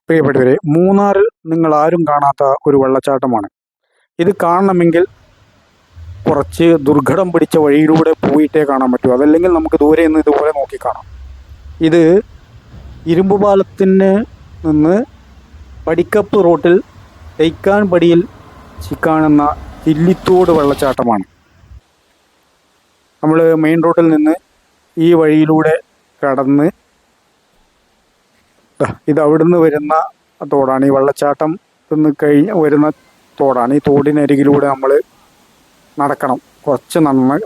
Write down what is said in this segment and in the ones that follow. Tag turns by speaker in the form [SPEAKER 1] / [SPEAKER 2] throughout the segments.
[SPEAKER 1] പ്രിയപ്പെട്ടവരെ, മൂന്നാറിൽ നിങ്ങൾ ആരും കാണാത്ത ഒരു വെള്ളച്ചാട്ടമാണ്. ഇത് കാണണമെങ്കിൽ കുറച്ച് ദുർഘടം പിടിച്ച വഴിയിലൂടെ പോയിട്ടേ കാണാൻ പറ്റൂ. അതല്ലെങ്കിൽ നമുക്ക് ദൂരെ നിന്ന് ഇതുപോലെ നോക്കി കാണാം. ഇത് ഇരുമ്പുപാലത്തിന് നിന്ന് പടിക്കപ്പ് റോട്ടിൽ തൈക്കാൻ പടിയിൽ കാണുന്ന ചില്ലിത്തോട് വെള്ളച്ചാട്ടമാണ്. നമ്മൾ മെയിൻ റോഡിൽ നിന്ന് ഈ വഴിയിലൂടെ കടന്ന് ഇത് അവിടുന്ന് വരുന്ന തോടാണ്. ഈ വെള്ളച്ചാട്ടം വരുന്ന തോടാണ്. ഈ തോടിനരികിലൂടെ നമ്മൾ നടക്കണം. കുറച്ച്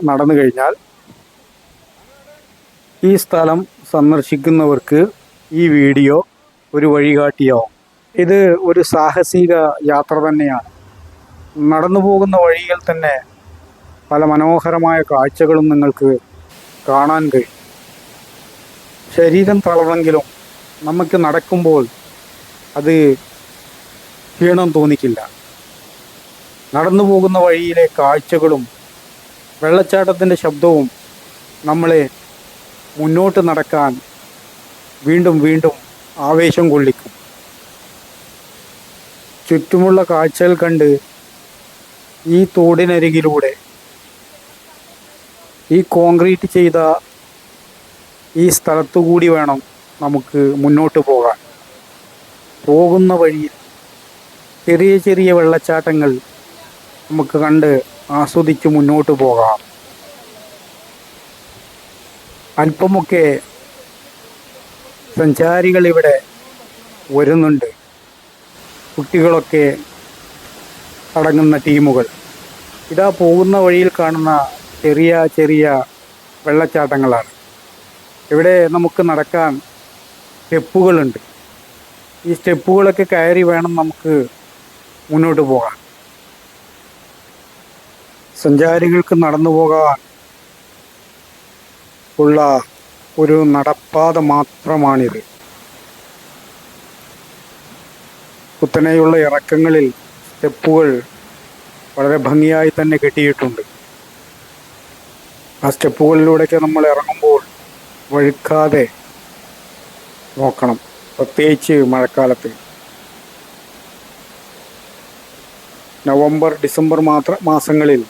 [SPEAKER 1] നടന്നു കഴിഞ്ഞാൽ ഈ സ്ഥലം സന്ദർശിക്കുന്നവർക്ക് ഈ വീഡിയോ ഒരു വഴികാട്ടിയാവും. ഇത് ഒരു സാഹസിക യാത്ര തന്നെയാണ്. നടന്നു പോകുന്ന വഴിയിൽ തന്നെ പല മനോഹരമായ കാഴ്ചകളും നിങ്ങൾക്ക് കാണാൻ കഴിയും. ശരീരം തളർന്നെങ്കിലും നമുക്ക് നടക്കുമ്പോൾ അത് ക്ഷീണം തോന്നിക്കില്ല. നടന്നു പോകുന്ന വഴിയിലെ കാഴ്ചകളും വെള്ളച്ചാട്ടത്തിൻ്റെ ശബ്ദവും നമ്മളെ മുന്നോട്ട് നടക്കാൻ വീണ്ടും വീണ്ടും ആവേശം കൊള്ളിക്കും. ചുറ്റുമുള്ള കാഴ്ചകൾ കണ്ട് ഈ തോടിനരികിലൂടെ ഈ കോൺക്രീറ്റ് ചെയ്ത ഈ സ്ഥലത്തു കൂടി വേണം നമുക്ക് മുന്നോട്ട് പോകാൻ. പോകുന്ന വഴിയിൽ ചെറിയ ചെറിയ വെള്ളച്ചാട്ടങ്ങൾ നമുക്ക് കണ്ട് ആസ്വദിച്ച് മുന്നോട്ട് പോകാം. അല്പമൊക്കെ സഞ്ചാരികൾ ഇവിടെ വരുന്നുണ്ട്. കുട്ടികളൊക്കെ അടങ്ങുന്ന ടീമുകൾ. ഇതാ പോകുന്ന വഴിയിൽ കാണുന്ന ചെറിയ ചെറിയ വെള്ളച്ചാട്ടങ്ങളാണ്. ഇവിടെ നമുക്ക് നടക്കാൻ സ്റ്റെപ്പുകളുണ്ട്. ഈ സ്റ്റെപ്പുകളൊക്കെ കയറി വേണം നമുക്ക് മുന്നോട്ട് പോകാൻ. സഞ്ചാരികൾക്ക് നടന്നു പോകാൻ ഉള്ള ഒരു നടപ്പാത മാത്രമാണിത്. കുത്തനെയുള്ള ഇറക്കങ്ങളിൽ സ്റ്റെപ്പുകൾ വളരെ ഭംഗിയായി തന്നെ കെട്ടിയിട്ടുണ്ട്. ആ സ്റ്റെപ്പുകളിലൂടെയൊക്കെ നമ്മൾ ഇറങ്ങുമ്പോൾ വഴുക്കാതെ നോക്കണം, പ്രത്യേകിച്ച് മഴക്കാലത്ത്. നവംബർ ഡിസംബർ മാസങ്ങളിൽ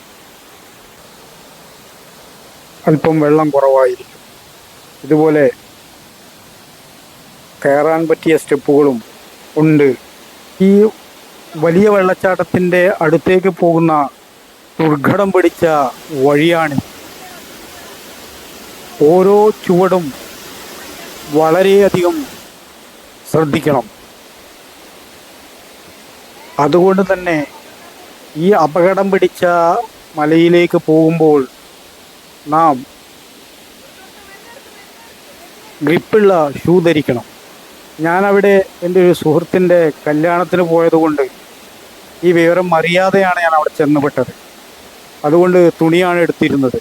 [SPEAKER 1] അല്പം വെള്ളം കുറവായിരിക്കും. ഇതുപോലെ കയറാൻ പറ്റിയ സ്റ്റെപ്പുകളും ഉണ്ട്. ഈ വലിയ വെള്ളച്ചാട്ടത്തിൻ്റെ അടുത്തേക്ക് പോകുന്ന ദുർഘടം പിടിച്ച വഴിയാണ്. ഓരോ ചുവടും വളരെയധികം ശ്രദ്ധിക്കണം. അതുകൊണ്ട് തന്നെ ഈ അപകടം പിടിച്ച മലയിലേക്ക് പോകുമ്പോൾ നാം ഗ്രിപ്പുള്ള ഷൂ ധരിക്കണം. ഞാനവിടെ എൻ്റെ ഒരു സുഹൃത്തിൻ്റെ കല്യാണത്തിന് പോയതുകൊണ്ട് ഈ വിവരം അറിയാതെയാണ് ഞാൻ അവിടെ ചെന്നുപെട്ടത്. അതുകൊണ്ട് തുണിയാണ് എടുത്തിരുന്നത്.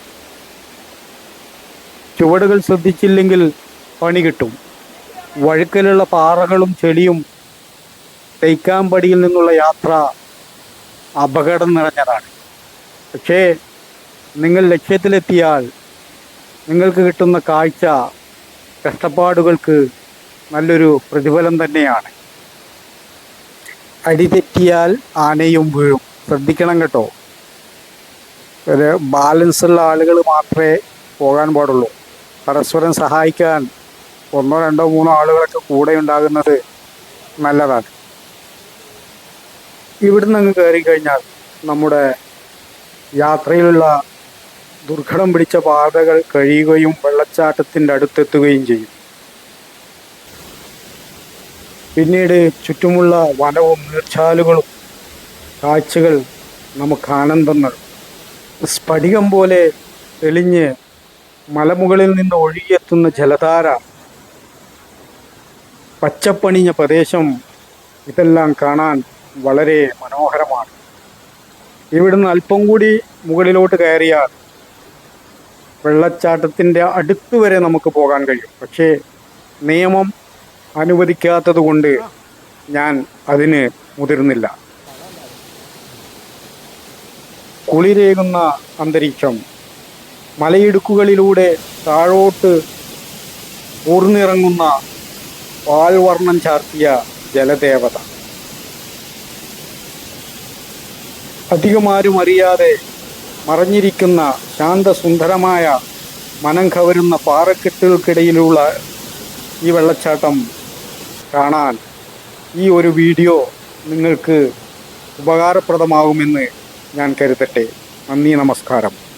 [SPEAKER 1] ചുവടുകൾ ശ്രദ്ധിച്ചില്ലെങ്കിൽ പണി കിട്ടും. വഴുക്കലുള്ള പാറകളും ചെളിയും തൈക്കാമ്പടിയിൽ നിന്നുള്ള യാത്ര അപകടം നിറഞ്ഞതാണ്. പക്ഷേ നിങ്ങൾ ലക്ഷ്യത്തിലെത്തിയാൽ നിങ്ങൾക്ക് കിട്ടുന്ന കാഴ്ച കഷ്ടപ്പാടുകൾക്ക് നല്ലൊരു പ്രതിഫലം തന്നെയാണ്. അടിതെറ്റിയാൽ ആനയും വീഴും. ശ്രദ്ധിക്കണം കേട്ടോ. ഒരു ബാലൻസ് ഉള്ള ആളുകൾ മാത്രമേ പോകാൻ പാടുള്ളൂ. പരസ്പരം സഹായിക്കാൻ 1, 2, 3 ആളുകളൊക്കെ കൂടെ ഉണ്ടാകുന്നത് നല്ലതാണ്. ഇവിടുന്ന് അങ്ങ് കയറി കഴിഞ്ഞാൽ നമ്മുടെ യാത്രയിലുള്ള ദുർഘടം പിടിച്ച പാതകൾ കഴിയുകയും വെള്ളച്ചാട്ടത്തിൻ്റെ അടുത്തെത്തുകയും ചെയ്യും. പിന്നീട് ചുറ്റുമുള്ള വനവും നീർച്ചാലുകളും കാഴ്ചകൾ നമുക്ക് ആനന്ദം നൽകും. സ്ഫടികം പോലെ തെളിഞ്ഞ് മലമുകളിൽ നിന്ന് ഒഴുകിയെത്തുന്ന ജലധാര, പച്ചപ്പണിഞ്ഞ പ്രദേശം, ഇതെല്ലാം കാണാൻ വളരെ മനോഹരമാണ്. ഇവിടുന്ന് അല്പം കൂടി മുകളിലോട്ട് കയറിയാൽ വെള്ളച്ചാട്ടത്തിൻ്റെ അടുത്ത് വരെ നമുക്ക് പോകാൻ കഴിയും. പക്ഷേ നിയമം അനുവദിക്കാത്തത് കൊണ്ട് ഞാൻ അതിന് മുതിർന്നില്ല. കുളിരേകുന്ന അന്തരീക്ഷം, മലയിടുക്കുകളിലൂടെ താഴോട്ട് ഊർന്നിറങ്ങുന്ന പാൽവർണ്ണം ചാർത്തിയ ജലദേവത. അധികമാരും അറിയാതെ മറഞ്ഞിരിക്കുന്ന ശാന്തസുന്ദരമായ മനം കവരുന്ന പാറക്കെട്ടുകൾക്കിടയിലുള്ള ഈ വെള്ളച്ചാട്ടം കാണാൻ ഈ ഒരു വീഡിയോ നിങ്ങൾക്ക് ഉപകാരപ്രദമാകുമെന്ന് ഞാൻ കരുതട്ടെ. നന്ദി, നമസ്കാരം.